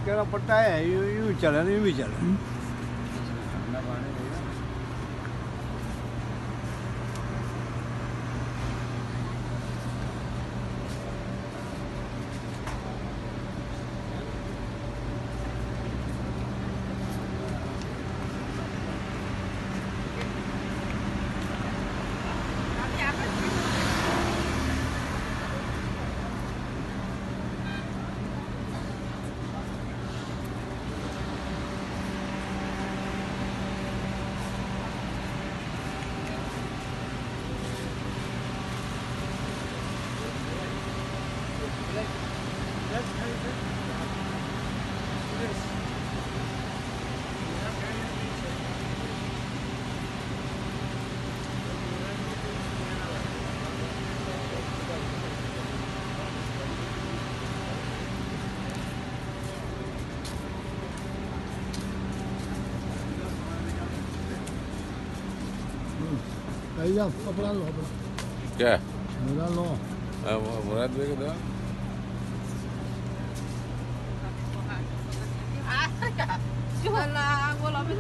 कहना पट्टा है यूं चले यूं भी चले। कपड़ा लो अपना क्या मेरा लो मुराद भाई का Wala, wala pa